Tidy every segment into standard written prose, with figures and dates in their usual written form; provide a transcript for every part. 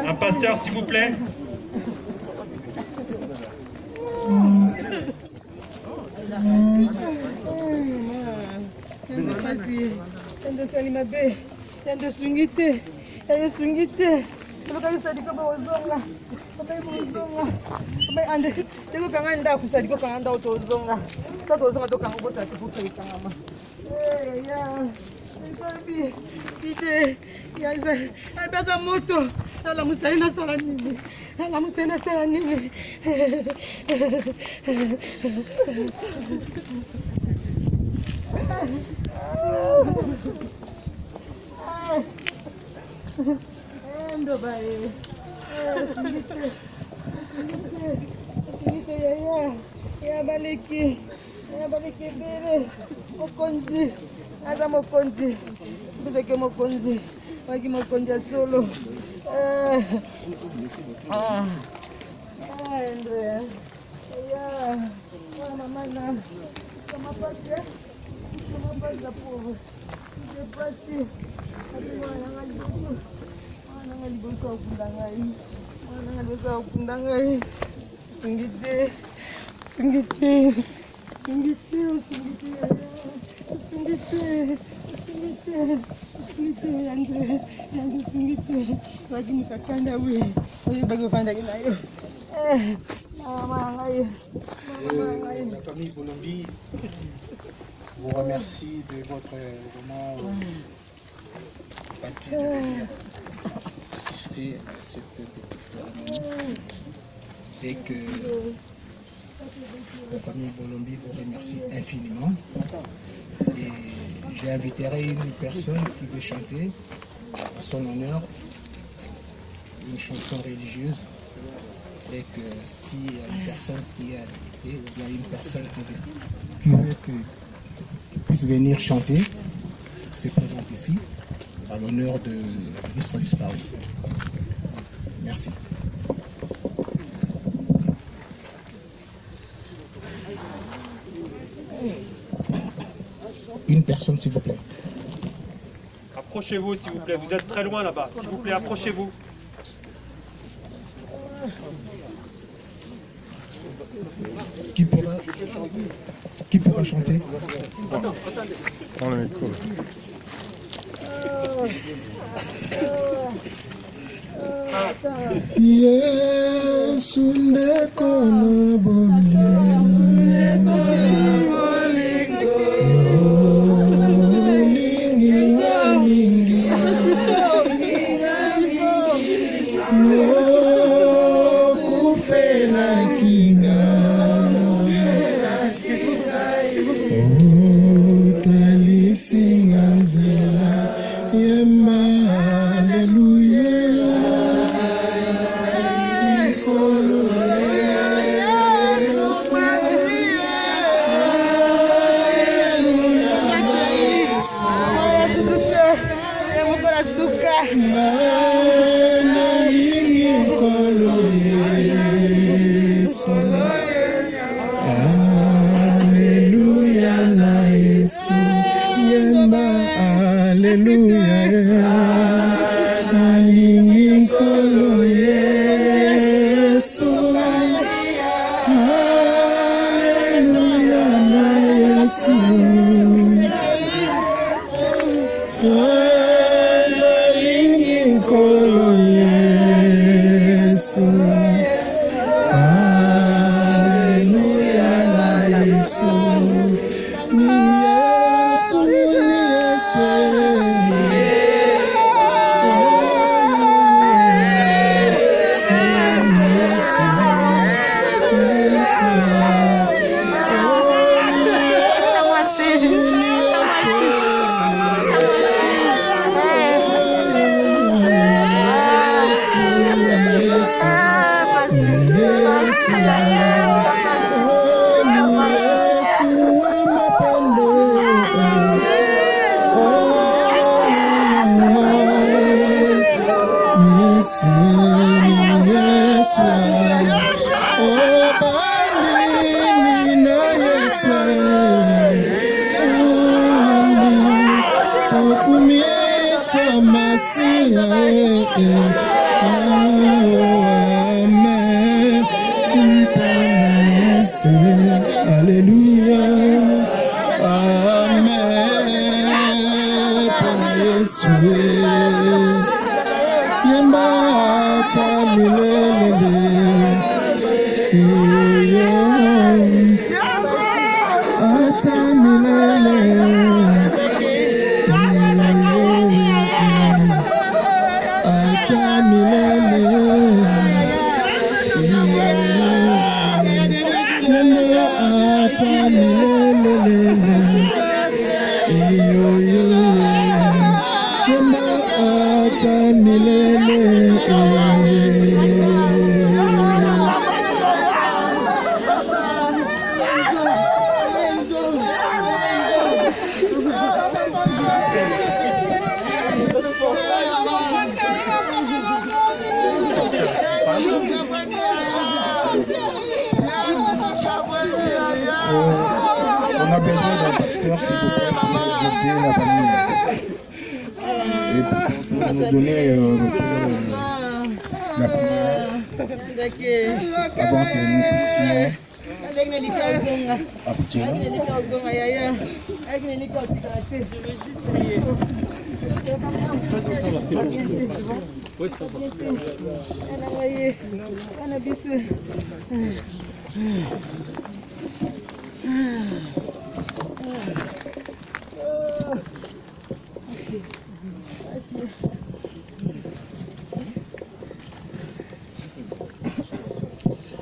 Un pasteur, s'il vous plaît. La famille Bolombi vous remercie de votre vraiment empathie de venir assister à cette petite cérémonie et que la famille Bolombi vous remercie infiniment. Et j'inviterai une personne qui veut chanter à son honneur une chanson religieuse, et que s'il y a une personne qui est habilitée ou bien une personne qui veut que puisse venir chanter, se présente ici à l'honneur de l'histoire disparue. Merci. Une personne, s'il vous plaît. Approchez-vous, s'il vous plaît. Vous êtes très loin là-bas. S'il vous plaît, approchez-vous. Qui pourra chanter? Prends le micro. Yesu nekono On a besoin d'un pasteur, s'il vous plaît, pour nous exhorter la famille. Et pour nous donner la prière avant que nous puissions aboutir.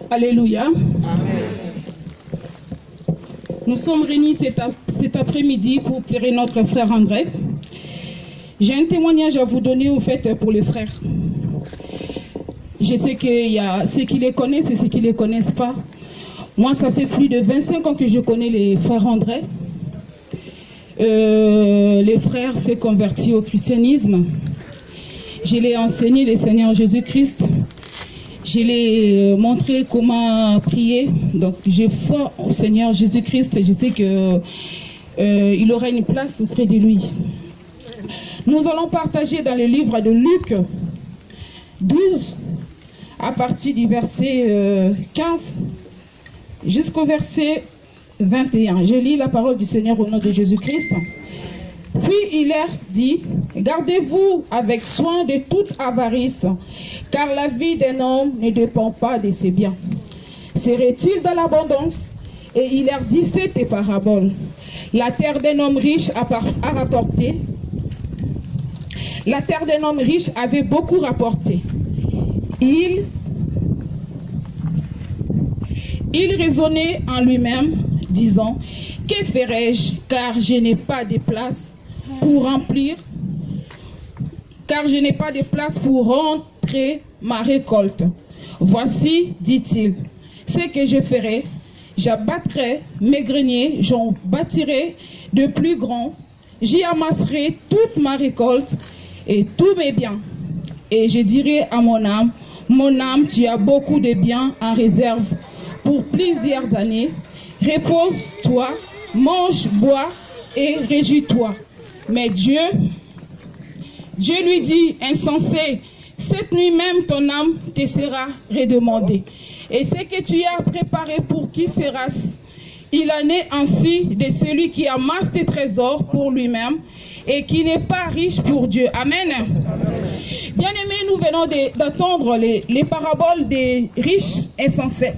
Alléluia. Amen. Nous sommes réunis cet après-midi pour plairer notre frère André. J'ai un témoignage à vous donner au fait pour le frère. Je sais qu'il y a ceux qui les connaissent et ceux qui ne les connaissent pas. Moi, ça fait plus de 25 ans que je connais les frères André. Les frères s'est converti au christianisme. Je l'ai enseigné le Seigneur Jésus-Christ. Je l'ai montré comment prier. Donc, j'ai foi au Seigneur Jésus-Christ et je sais qu'il aura une place auprès de lui. Nous allons partager dans le livre de Luc 12, à partir du verset 15 jusqu'au verset 21. Je lis la parole du Seigneur au nom de Jésus-Christ. Puis il leur dit, gardez-vous avec soin de toute avarice, car la vie d'un homme ne dépend pas de ses biens. Serait-il dans l'abondance? Et il leur dit cette parabole. La terre d'un homme riche a rapporté. La terre d'un homme riche avait beaucoup rapporté. Il raisonnait en lui-même, disant, que ferai-je, car je n'ai pas de place pour remplir, car je n'ai pas de place pour rentrer ma récolte. Voici, dit-il, ce que je ferai, j'abattrai mes greniers, j'en bâtirai de plus grands, j'y amasserai toute ma récolte et tous mes biens. Et je dirai à mon âme, tu as beaucoup de biens en réserve pour plusieurs années. Repose-toi, mange, bois et réjouis-toi. Mais Dieu lui dit, insensé, cette nuit même ton âme te sera redemandée. Et ce que tu as préparé pour qui sera-ce? Il en est ainsi de celui qui amasse des trésors pour lui-même et qui n'est pas riche pour Dieu. Amen. Bien-aimés, nous venons d'entendre les paraboles des riches insensés.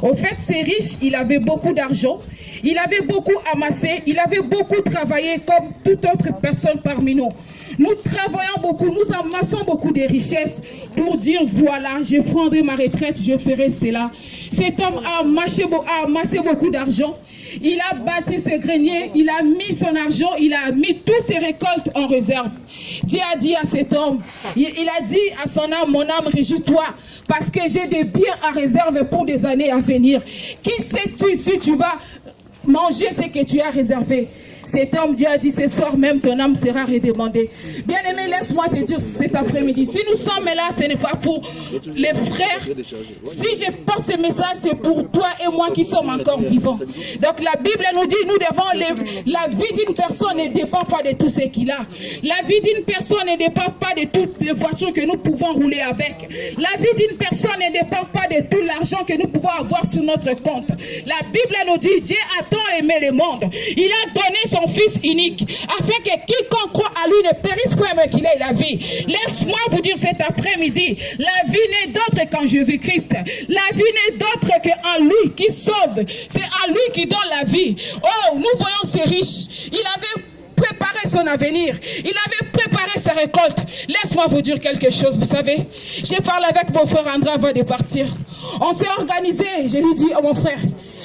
Au fait, ces riches, il avait beaucoup d'argent, il avait beaucoup amassé, il avait beaucoup travaillé comme toute autre personne parmi nous. Nous travaillons beaucoup, nous amassons beaucoup de richesses pour dire voilà, je prendrai ma retraite, je ferai cela. Cet homme a amassé beaucoup d'argent. Il a bâti ses greniers, il a mis son argent, il a mis toutes ses récoltes en réserve. Dieu a dit à cet homme, il a dit à son âme, mon âme, réjouis-toi, parce que j'ai des biens à réserve pour des années à venir. Qui sais-tu si tu vas manger ce que tu as réservé? Cet homme, Dieu a dit, ce soir même, ton âme sera redemandée. Bien-aimé, laisse-moi te dire cet après-midi, si nous sommes là, ce n'est pas pour les frères. Si je porte ce message, c'est pour toi et moi qui sommes encore vivants. Donc la Bible nous dit, nous devons, la vie d'une personne ne dépend pas de tout ce qu'il a. La vie d'une personne ne dépend pas de toutes les voitures que nous pouvons rouler avec. La vie d'une personne ne dépend pas de tout l'argent que nous pouvons avoir sur notre compte. La Bible nous dit, Dieu a tant aimé le monde. Il a donné son Fils unique, afin que quiconque croit à lui ne périsse point, mais qu'il ait la vie. Laisse-moi vous dire cet après-midi, la vie n'est d'autre qu'en Jésus-Christ. La vie n'est d'autre qu'en lui qui sauve. C'est en lui qui donne la vie. Oh, nous voyons ces riches. Il avait préparé son avenir. Il avait préparé sa récolte. Laisse-moi vous dire quelque chose, vous savez. J'ai parlé avec mon frère André avant de partir. On s'est organisé. Je lui dis, oh mon frère,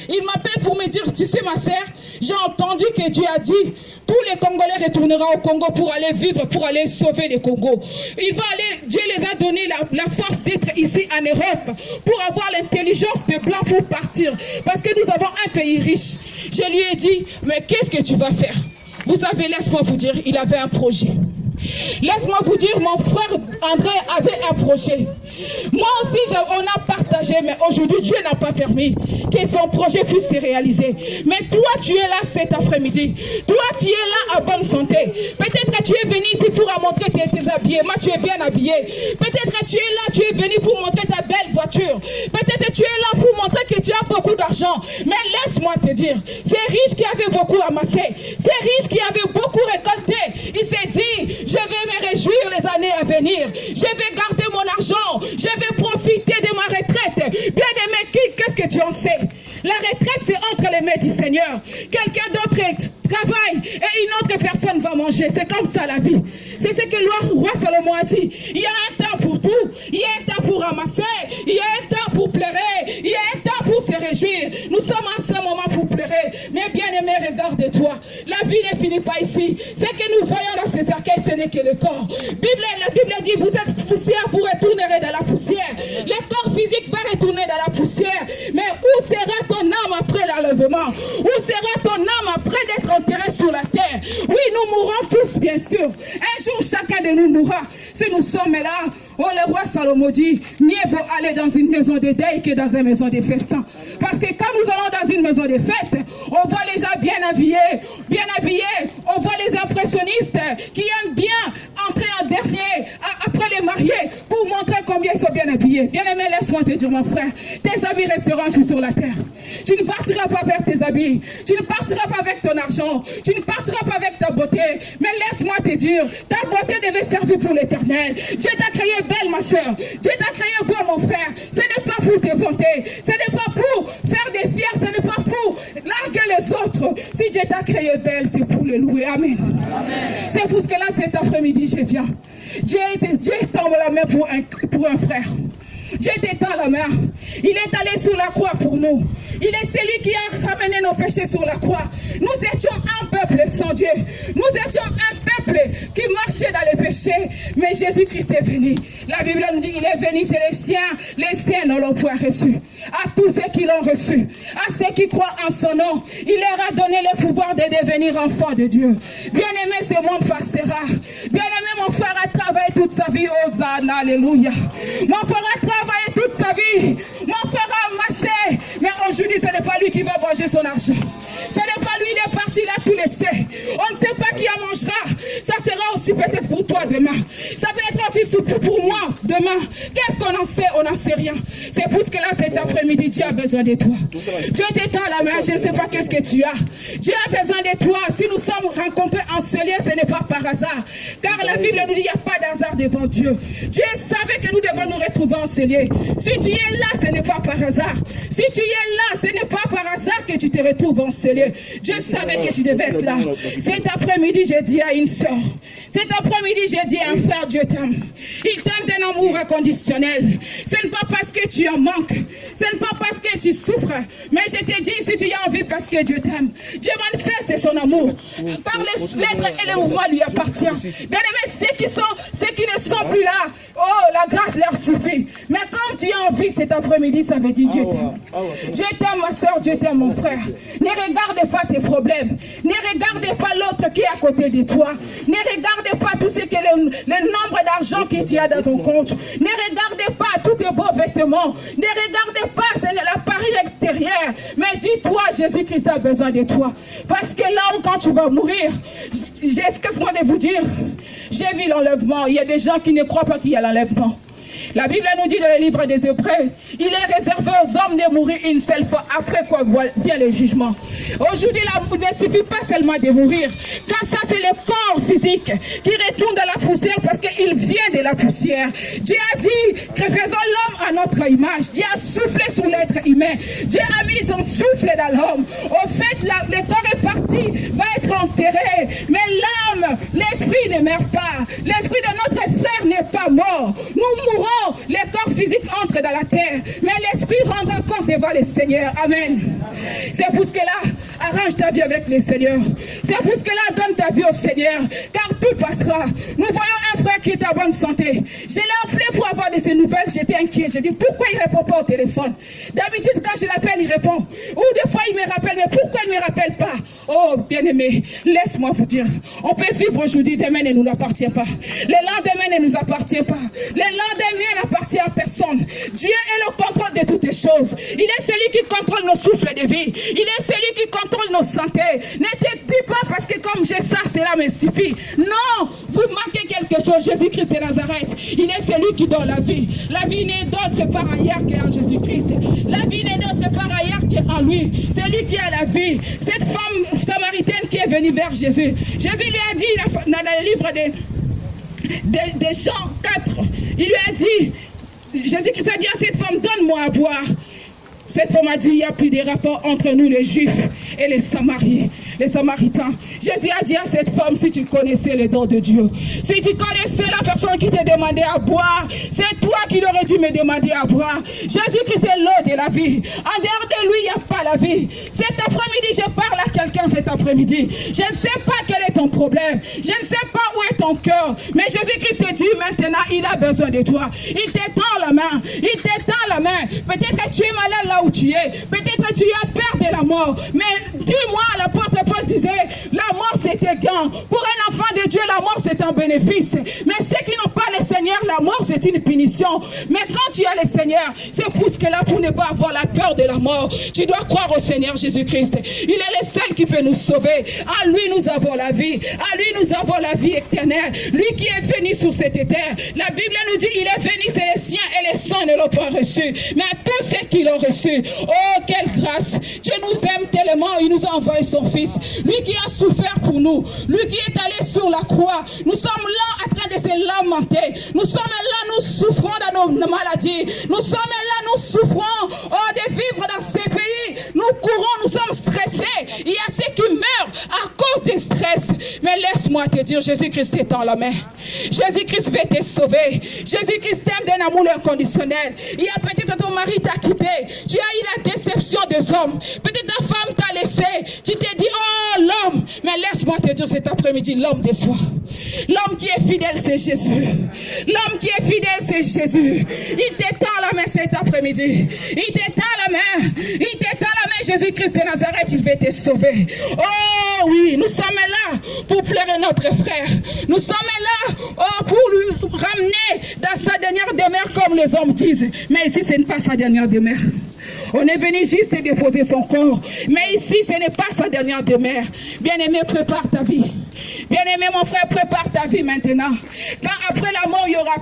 il m'appelle pour me dire, tu sais ma sœur, j'ai entendu que Dieu a dit, tous les Congolais retourneront au Congo pour aller vivre, pour aller sauver le Congo. Il va aller, Dieu les a donné la force d'être ici en Europe, pour avoir l'intelligence des Blancs pour partir. Parce que nous avons un pays riche. Je lui ai dit, mais qu'est-ce que tu vas faire? Vous savez, laisse-moi vous dire, il avait un projet. Laisse-moi vous dire, mon frère André avait un projet. Moi aussi, on a partagé, mais aujourd'hui, Dieu n'a pas permis que son projet puisse se réaliser. Mais toi, tu es là cet après-midi. Toi, tu es là à bonne santé. Peut-être que tu es venu ici pour montrer tes habillés. Moi, tu es bien habillé. Peut-être que tu es là, tu es venu pour montrer ta belle voiture. Peut-être que tu es là pour montrer que tu as beaucoup d'argent. Mais laisse-moi te dire, ces riches qui avaient beaucoup amassé, ces riches qui avaient beaucoup récolté, il s'est dit, je vais me réjouir les années à venir. Je vais garder mon argent. Je vais profiter de ma retraite. Bien-aimé, qu'est-ce que tu en sais? La retraite, c'est entre les mains du Seigneur. Quelqu'un d'autre travaille et une autre personne va manger. C'est comme ça la vie. C'est ce que le roi Salomon a dit. Il y a un temps pour tout. Il y a un temps pour ramasser. Il y a un temps pour pleurer. Il y a un temps pour se réjouir. Nous sommes en ce moment pour pleurer. Mais bien-aimé, regarde-toi. La vie ne finit pas ici. Ce que nous voyons dans ces cercueils, ce n'est que le corps. La Bible dit, vous êtes poussière, vous retournerez dans la poussière. Le corps physique va retourner dans la poussière. Mais où sera ton âme après l'enlèvement? Où sera ton âme après d'être enterré sur la terre? Oui, nous mourrons tous, bien sûr. Un jour, chacun de nous mourra. Si nous sommes là, le roi Salomon dit, mieux vaut aller dans une maison de deuil que dans une maison de festin. Parce que quand nous allons dans une maison de fête, on voit les gens bien habillés, on voit les impressionnistes qui aiment bien entrer en dernier, après les mariés, pour montrer combien ils sont bien habillés. Bien-aimé, laisse-moi te dire, mon frère, tes habits resteront sur la terre. Tu ne partiras pas avec tes habits, tu ne partiras pas avec ton argent, tu ne partiras pas avec ta beauté. Mais laisse-moi te dire, ta beauté devait servir pour l'éternel. Dieu t'a créé belle, ma soeur. Dieu t'a créé beau, mon frère. Ce n'est pas pour te vanter, ce n'est pas pour faire des fiers, ce n'est pas pour larguer les autres. Si Dieu t'a créé belle, c'est pour le louer. Amen. C'est pour ce que là, cet après-midi, je viens. Dieu tend la main pour un frère. Dieu t'étend la main. Il est allé sur la croix pour nous. Il est celui qui a ramené nos péchés sur la croix. Nous étions un peuple sans Dieu. Nous étions un peuple qui marchait dans les péchés. Mais Jésus-Christ est venu. La Bible nous dit, il est venu, c'est les siens ne l'ont point reçu. À tous ceux qui l'ont reçu, à ceux qui croient en son nom, il leur a donné le pouvoir de devenir enfants de Dieu. Bien-aimé, ce monde passera. Bien-aimé, mon frère a travaillé toute sa vie. Hosanna, alléluia. Mon frère a travaillé toute sa vie. Mon frère a amassé. Mais aujourd'hui, ce n'est pas lui qui va manger son argent. Ce n'est pas lui, il est parti, il a tout laissé. On ne sait pas qui en mangera. Ça sera aussi peut-être pour toi demain. Ça peut être aussi pour moi demain. main. Qu'est-ce qu'on en sait? On n'en sait rien. C'est pour ce que là, cet après-midi, Dieu a besoin de toi. Dieu t'étend la main, je ne sais pas qu'est-ce que tu as. Dieu a besoin de toi. Si nous sommes rencontrés en ce lieu, ce n'est pas par hasard. Car la Bible nous dit qu'il n'y a pas d'hasard devant Dieu. Dieu savait que nous devons nous retrouver en ce lieu. Si tu es là, ce n'est pas par hasard. Si tu es là, ce n'est pas par hasard que tu te retrouves en ce lieu. Dieu savait que tu devais être là. Cet après-midi, j'ai dit à une soeur. Cet après-midi, j'ai dit à un frère, Dieu t'aime. Il t'aime d'un amour inconditionnel. Ce n'est pas parce que tu en manques. Ce n'est pas parce que tu souffres. Mais je te dis, si tu as envie parce que Dieu t'aime. Dieu manifeste son amour. Car les lettres et les mouvements lui appartiennent. Bien aimés, ceux qui ne sont plus là, oh, la grâce leur suffit. Mais quand tu as envie cet après-midi, ça veut dire Dieu t'aime. Dieu t'aime ma soeur, Dieu t'aime mon frère. Ne regarde pas tes problèmes. Ne regarde pas l'autre qui est à côté de toi. Ne regarde pas tout ce que le nombre d'argent que tu as dans ton compte. Ne regarde pas tous tes beaux vêtements. Ne regarde pas l'appareil extérieur. Mais dis-toi, Jésus-Christ a besoin de toi. Parce que là où quand tu vas mourir, excuse-moi de vous dire, j'ai vu l'enlèvement. Il y a des gens qui ne croient pas qu'il y a l'enlèvement. La Bible nous dit dans le livre des Hébreux, il est réservé aux hommes de mourir une seule fois, après quoi vient le jugement. Aujourd'hui, il ne suffit pas seulement de mourir, car ça c'est le corps physique qui retourne dans la poussière parce qu'il vient de la poussière. Dieu a dit que faisons l'homme à notre image. Dieu a soufflé sur l'être humain. Dieu a mis son souffle dans l'homme. Au fait, le corps est parti, va être enterré, mais l'âme, l'esprit ne meurt pas. L'esprit de notre frère n'est pas mort. Nous mourrons. Le corps physique entre dans la terre, mais l'esprit rendra compte devant le Seigneur. Amen. C'est pour ce que là, arrange ta vie avec le Seigneur. C'est pour ce que là, donne ta vie au Seigneur, car tout passera. Nous voyons un frère qui est en bonne santé. Je l'ai appelé pour avoir de ses nouvelles. J'étais inquiet. J'ai dit, pourquoi il ne répond pas au téléphone? D'habitude, quand je l'appelle, il répond. Ou des fois, il me rappelle, mais pourquoi il ne me rappelle pas? Oh, bien-aimé, laisse-moi vous dire. On peut vivre aujourd'hui, demain ne nous appartient pas. Le lendemain ne nous appartient pas. Le lendemain n'appartient à personne. Dieu est le contrôle de toutes les choses. Il est celui qui contrôle nos souffles de vie. Il est celui qui contrôle nos santé. Ne te dis pas parce que comme j'ai ça, cela me suffit. Non, vous manquez quelque chose. Jésus-Christ de Nazareth, il est celui qui donne la vie. La vie n'est d'autre par ailleurs qu'en Jésus-Christ. La vie n'est d'autre par ailleurs qu'en lui. C'est lui qui a la vie. Cette femme samaritaine qui est venue vers Jésus. Jésus lui a dit dans le livre de Jean 4, il lui a dit, Jésus-Christ a dit à cette femme, donne-moi à boire. Cette femme a dit, il n'y a plus de rapport entre nous les Juifs et les Samaritains. Jésus a dit à cette femme, si tu connaissais les dons de Dieu, si tu connaissais la personne qui t'a demandé à boire, c'est toi qui aurais dû me demander à boire. Jésus-Christ est l'eau de la vie. En dehors de lui, il n'y a pas la vie. Cet après-midi, je parle à quelqu'un cet après-midi. Je ne sais pas quel est ton problème. Je ne sais pas où est ton cœur. Mais Jésus-Christ te dit maintenant, il a besoin de toi. Il t'étend la main. Il t'étend la main. Peut-être que tu es malade là où tu es. Peut-être que tu as peur de la mort. Mais dis-moi, l'apôtre Paul disait, la mort c'était gain. Pour un enfant de Dieu, la mort c'est un bénéfice. Mais ceux qui n'ont pas le Seigneur, la mort c'est une punition. Mais quand tu as le Seigneur, c'est pour ce que là, pour ne pas avoir la peur de la mort, tu dois croire au Seigneur Jésus-Christ. Il est le seul qui peut nous sauver. À lui nous avons la vie. À lui nous avons la vie éternelle. Lui qui est venu sur cette terre. La Bible nous dit, il est venu, c'est les siens et les saints ne l'ont pas reçu. Mais à tous ceux qui l'ont reçu, oh, quelle grâce! Dieu nous aime tellement, il nous a envoyé son Fils. Lui qui a souffert pour nous, lui qui est allé sur la croix. Nous sommes là en train de se lamenter. Nous sommes là, nous souffrons dans nos maladies. Nous sommes là, nous souffrons de vivre dans ces pays. Nous courons, nous sommes stressés. Il y a ceux qui meurent à cause du stress. Mais laisse-moi te dire, Jésus-Christ est dans la main. Jésus-Christ veut te sauver. Jésus-Christ t'aime d'un amour inconditionnel. Il y a peut-être ton mari t'a quitté. Tu as eu la déception des hommes. Peut-être ta femme t'a laissé. Tu t'es dit, oh l'homme. Mais laisse-moi te dire cet après-midi, l'homme déçoit. L'homme qui est fidèle, c'est Jésus. L'homme qui est fidèle, c'est Jésus. Il t'étend la main cet après-midi. Il t'étend la main. Il t'étend la main, Jésus-Christ de Nazareth, il veut te sauver. Oh oui, nous sommes là pour pleurer notre frère. Nous sommes là pour lui ramener dans sa dernière demeure, comme les hommes disent. Mais ici, ce n'est pas sa dernière demeure. On est venu juste déposer son corps. Mais ici, ce n'est pas sa dernière demeure. Bien-aimé, prépare ta vie. Bien-aimé, mon frère, prépare ta vie maintenant. Quand après la mort, il n'y aura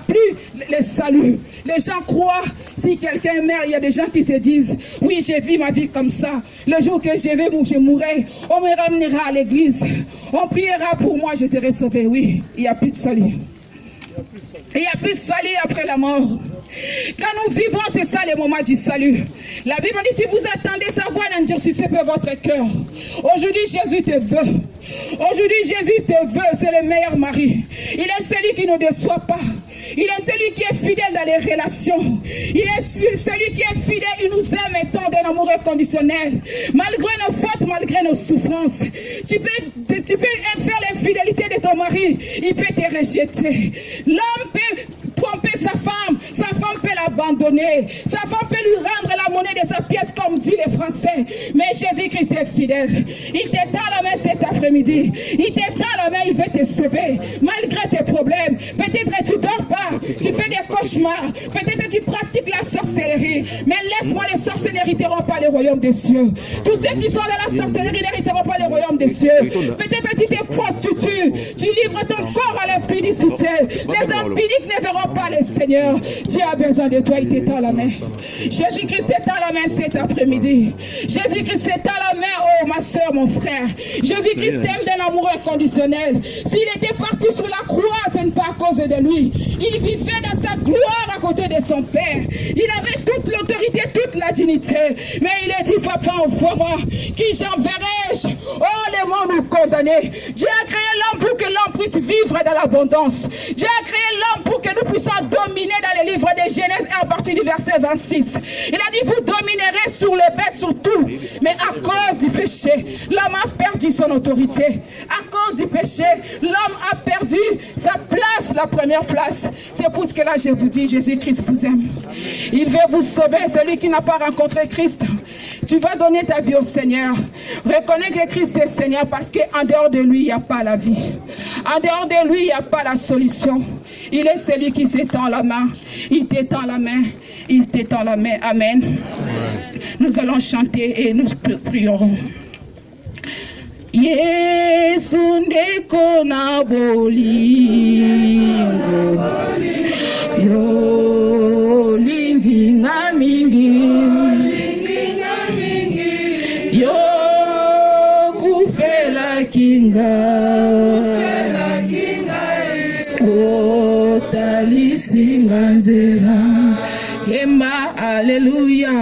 plus le salut. Les gens croient, si quelqu'un meurt, il y a des gens qui se disent, oui, j'ai vu ma vie comme ça. Le jour que je mourrai, on me ramenera à l'église. On priera pour moi, je serai sauvé. Oui, il n'y a plus de salut. Il n'y a plus de salut après la mort. Quand nous vivons, c'est ça le moment du salut. La Bible dit, si vous attendez sa voix, n'endurcissez pas votre cœur. Aujourd'hui, Jésus te veut. Aujourd'hui, Jésus te veut. C'est le meilleur mari. Il est celui qui ne déçoit pas. Il est celui qui est fidèle dans les relations. Il est celui qui est fidèle. Il nous aime et tend d'un amour inconditionnel. Malgré nos fautes, malgré nos souffrances. Tu peux faire l'infidélité de ton mari. Il peut te rejeter. L'homme peut tromper sa femme peut l'abandonner, sa femme peut lui rendre la monnaie de sa pièce comme dit les Français, mais Jésus-Christ est fidèle. Il te tend la main cet après-midi, il te tend la main, il veut te sauver, malgré tes problèmes. Peut-être que tu dors pas, tu fais des cauchemars, peut-être que tu pratiques la sorcellerie, mais laisse-moi, les sorciers n'hériteront pas le royaume des cieux. Tous ceux qui sont dans la sorcellerie n'hériteront pas le royaume des cieux. Peut-être que tu te prostitues, tu livres ton corps à l'impudicité, les impudiques ne verront pas le Seigneur. Dieu a besoin de toi, il t'étend la main. Jésus-Christ t'étend la main cet après-midi. Jésus-Christ t'étend la main, oh ma soeur, mon frère. Jésus-Christ t'aime d'un amour inconditionnel. S'il était parti sur la croix, ce n'est pas à cause de lui. Il vivait dans sa gloire à côté de son Père. Il avait toute l'autorité, toute la dignité. Mais il a dit, papa, envoie-moi. Qui j'enverrai-je? Oh, les mots nous condamnés. Dieu a créé l'homme pour que l'homme puisse vivre dans l'abondance. Dieu a créé l'homme pour que nous puissions dominer dans le livre de Genèse à partir du verset 26. Il a dit, vous dominerez sur les bêtes, sur tout. Mais à cause du péché, l'homme a perdu son autorité. À cause du péché, l'homme a perdu sa place, la première place. C'est pour ce que là, je vous dis, Jésus-Christ vous aime. Il veut vous sauver. Celui qui n'a pas rencontré Christ, tu vas donner ta vie au Seigneur. Reconnais que Christ est Seigneur parce qu'en dehors de lui, il n'y a pas la vie. En dehors de lui, il n'y a pas la solution. Il est celui qui s'étend la main. Il t'étend la main. Il t'étend la main. Amen. Nous allons chanter et nous prierons. Yesu ndeko na bolingo yo linginga mingi yo kufela kinga o talisinga nzela yemba aleluya.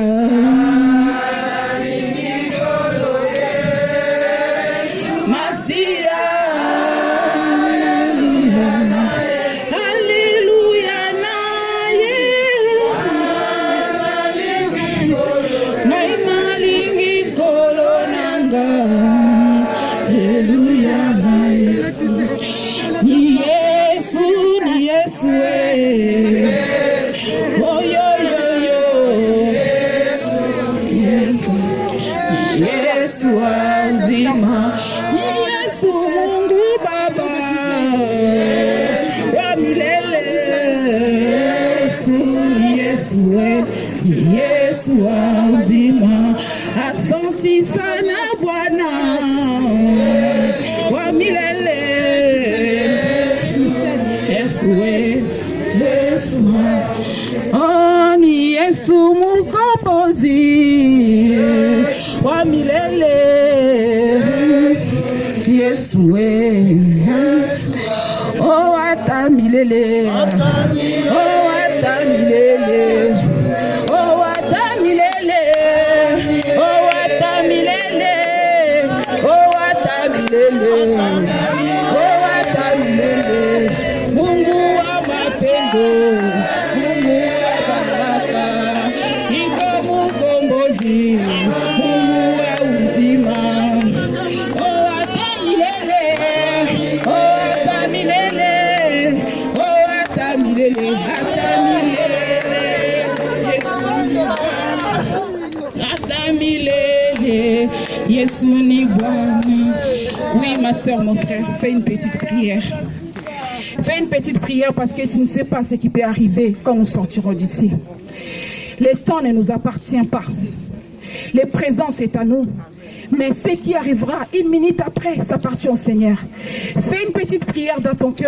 Yesu uzima, Yesu Mungu Baba wa milele, Yesu Yesu uzima, asante sana Bwana wa milele, Yesu Yesu, oh ni Yesu mkombozi wa milele, Yesu oh ata milele, oh ata milele, oh ata milele, oh ata milele, oh ata milele, oh ata milele, Mungu wa mapendo, Mungu wa baraka, iko mkombozi. Yesu ni Bwana. Oui, ma soeur, mon frère, fais une petite prière. Fais une petite prière parce que tu ne sais pas ce qui peut arriver quand nous sortirons d'ici. Le temps ne nous appartient pas. Le présent, c'est à nous. Mais ce qui arrivera une minute après, ça appartient au Seigneur. Fais une petite prière dans ton cœur.